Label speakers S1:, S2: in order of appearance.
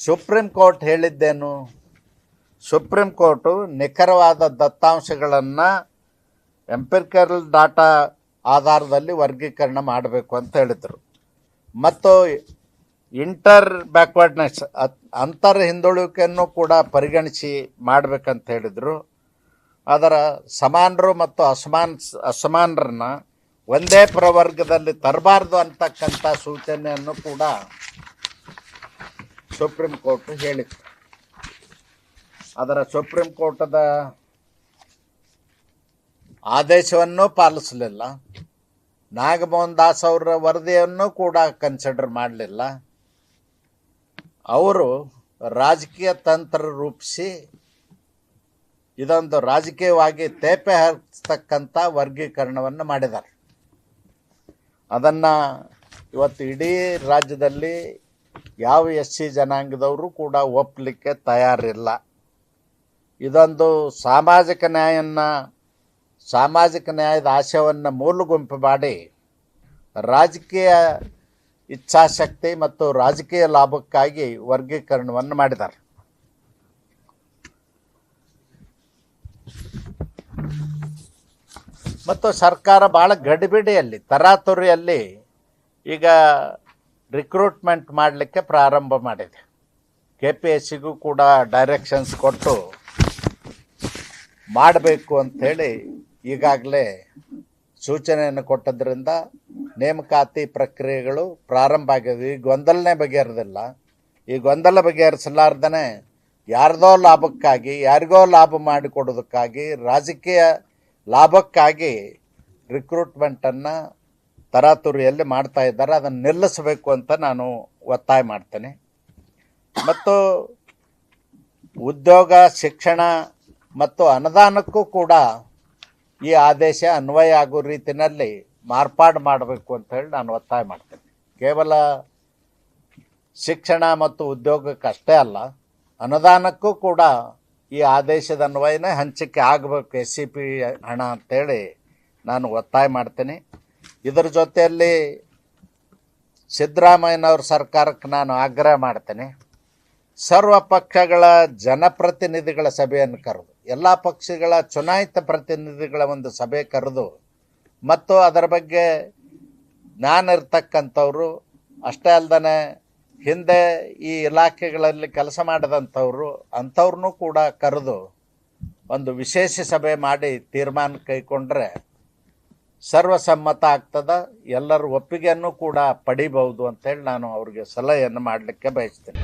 S1: Supreme court ಹೇಳಿದ್ದೇನು? Supreme court ನಿಖರವಾದ ದತ್ತಾಂಶಗಳನ್ನು ಎಂಪಿರಿಕಲ್ ಡಾಟಾ ಆಧಾರದಲ್ಲಿ ವರ್ಗೀಕರಣ ಮಾಡಬೇಕು ಅಂತ ಹೇಳಿದರು. ಮತ್ತು ಇಂಟರ್ ಬ್ಯಾಕ್ವರ್ಡ್ನೆಸ್ ಅಂತರ್ ಹಿಂದುಳುವಿಕೆಯನ್ನು ಕೂಡ ಪರಿಗಣಿಸಿ ಮಾಡಬೇಕಂತ ಹೇಳಿದರು. ಅದರ ಸಮಾನರು ಮತ್ತು ಅಸಮಾನರನ್ನ ಒಂದೇ ಪ್ರವರ್ಗದಲ್ಲಿ ತರಬಾರ್ದು ಅಂತಕ್ಕಂಥ ಸೂಚನೆಯನ್ನು ಕೂಡ ಸುಪ್ರೀಂ ಕೋರ್ಟ್ ಹೇಳಿತ್ತು. ಅದರ ಸುಪ್ರೀಂ ಕೋರ್ಟದ ಆದೇಶವನ್ನು ಪಾಲಿಸಲಿಲ್ಲ. ನಾಗಮೋಹನ್ ದಾಸ್ ಅವರ ವರದಿಯನ್ನು ಕೂಡ ಕನ್ಸಿಡರ್ ಮಾಡಲಿಲ್ಲ. ಅವರು ರಾಜಕೀಯ ತಂತ್ರ ರೂಪಿಸಿ ಇದೊಂದು ರಾಜಕೀಯವಾಗಿ ತೇಪೆ ಹರಿಸ್ತಕ್ಕಂಥ ವರ್ಗೀಕರಣವನ್ನು ಮಾಡಿದ್ದಾರೆ. ಅದನ್ನು ಇವತ್ತು ಇಡೀ ರಾಜ್ಯದಲ್ಲಿ ಯಾವ SC ಜನಾಂಗದವರು ಕೂಡ ಒಪ್ಪಲಿಕ್ಕೆ ತಯಾರಿಲ್ಲ. ಇದೊಂದು ಸಾಮಾಜಿಕ ನ್ಯಾಯದ ಆಶಯವನ್ನು ಮೂಲಗುಂಪು ಮಾಡಿ ರಾಜಕೀಯ ಇಚ್ಛಾಶಕ್ತಿ ಮತ್ತು ರಾಜಕೀಯ ಲಾಭಕ್ಕಾಗಿ ವರ್ಗೀಕರಣವನ್ನು ಮಾಡಿದ್ದಾರೆ. ಮತ್ತು ಸರ್ಕಾರ ಭಾಳ ಗಡಿಬಿಡಿಯಲ್ಲಿ ತರಾತುರಿಯಲ್ಲಿ ಈಗ ರಿಕ್ರೂಟ್ಮೆಂಟ್ ಮಾಡಲಿಕ್ಕೆ ಪ್ರಾರಂಭ ಮಾಡಿದೆ. KPSCಗೂ ಕೂಡ ಡೈರೆಕ್ಷನ್ಸ್ ಕೊಟ್ಟು ಮಾಡಬೇಕು ಅಂಥೇಳಿ ಈಗಾಗಲೇ ಸೂಚನೆಯನ್ನು ಕೊಟ್ಟದ್ರಿಂದ ನೇಮಕಾತಿ ಪ್ರಕ್ರಿಯೆಗಳು ಪ್ರಾರಂಭ ಆಗಿವೆ. ಈ ಗೊಂದಲನೇ ಬಗೆಹರಿದಿಲ್ಲ. ಈ ಗೊಂದಲ ಬಗೆಹರಿಸಲಾರ್ದೇ ಯಾರದೋ ಲಾಭಕ್ಕಾಗಿ ಯಾರಿಗೋ ಲಾಭ ಮಾಡಿಕೊಡೋದಕ್ಕಾಗಿ ರಾಜಕೀಯ ಲಾಭಕ್ಕಾಗಿ ರಿಕ್ರೂಟ್ಮೆಂಟನ್ನು ತರಾತುರಿಯಲ್ಲಿ ಮಾಡ್ತಾ ಇದ್ದಾರೆ. ಅದನ್ನು ನಿಲ್ಲಿಸಬೇಕು ಅಂತ ನಾನು ಒತ್ತಾಯ ಮಾಡ್ತೇನೆ. ಮತ್ತು ಉದ್ಯೋಗ, ಶಿಕ್ಷಣ ಮತ್ತು ಅನುದಾನಕ್ಕೂ ಕೂಡ ಈ ಆದೇಶ ಅನ್ವಯ ಆಗೋ ರೀತಿಯಲ್ಲಿ ಮಾರ್ಪಾಡು ಮಾಡಬೇಕು ಅಂತ ಹೇಳಿ ನಾನು ಒತ್ತಾಯ ಮಾಡ್ತೇನೆ. ಕೇವಲ ಶಿಕ್ಷಣ ಮತ್ತು ಉದ್ಯೋಗಕ್ಕಷ್ಟೇ ಅಲ್ಲ, ಅನುದಾನಕ್ಕೂ ಕೂಡ ಈ ಆದೇಶದ ಅನ್ವಯನೇ ಹಂಚಿಕೆ ಆಗಬೇಕು SCP ಹಣ ಅಂತೇಳಿ ನಾನು ಒತ್ತಾಯ ಮಾಡ್ತೇನೆ. ಇದರ ಜೊತೆಯಲ್ಲಿ ಸಿದ್ದರಾಮಯ್ಯನವ್ರ ಸರ್ಕಾರಕ್ಕೆ ನಾನು ಆಗ್ರಹ ಮಾಡ್ತೇನೆ. ಸರ್ವ ಪಕ್ಷಗಳ ಜನಪ್ರತಿನಿಧಿಗಳ ಸಭೆಯನ್ನು ಕರೆದು, ಎಲ್ಲ ಪಕ್ಷಗಳ ಚುನಾಯಿತ ಪ್ರತಿನಿಧಿಗಳ ಒಂದು ಸಭೆ ಕರೆದು ಮತ್ತು ಅದರ ಬಗ್ಗೆ ಜ್ಞಾನ ಇರ್ತಕ್ಕಂಥವ್ರು ಅಷ್ಟೇ ಅಲ್ಲದೆ ಹಿಂದೆ ಈ ಇಲಾಖೆಗಳಲ್ಲಿ ಕೆಲಸ ಮಾಡಿದಂಥವ್ರು ಅಂಥವ್ರನ್ನೂ ಕೂಡ ಕರೆದು ಒಂದು ವಿಶೇಷ ಸಭೆ ಮಾಡಿ ತೀರ್ಮಾನ ಕೈಗೊಂಡ್ರೆ ಸರ್ವಸಮ್ಮತ ಆಗ್ತದೆ. ಎಲ್ಲರ ಒಪ್ಪಿಗೆಯನ್ನು ಕೂಡ ಪಡಿಬಹುದು ಅಂತೇಳಿ ನಾನು ಅವ್ರಿಗೆ ಸಲಹೆಯನ್ನು ಮಾಡಲಿಕ್ಕೆ ಬಯಸ್ತೇನೆ.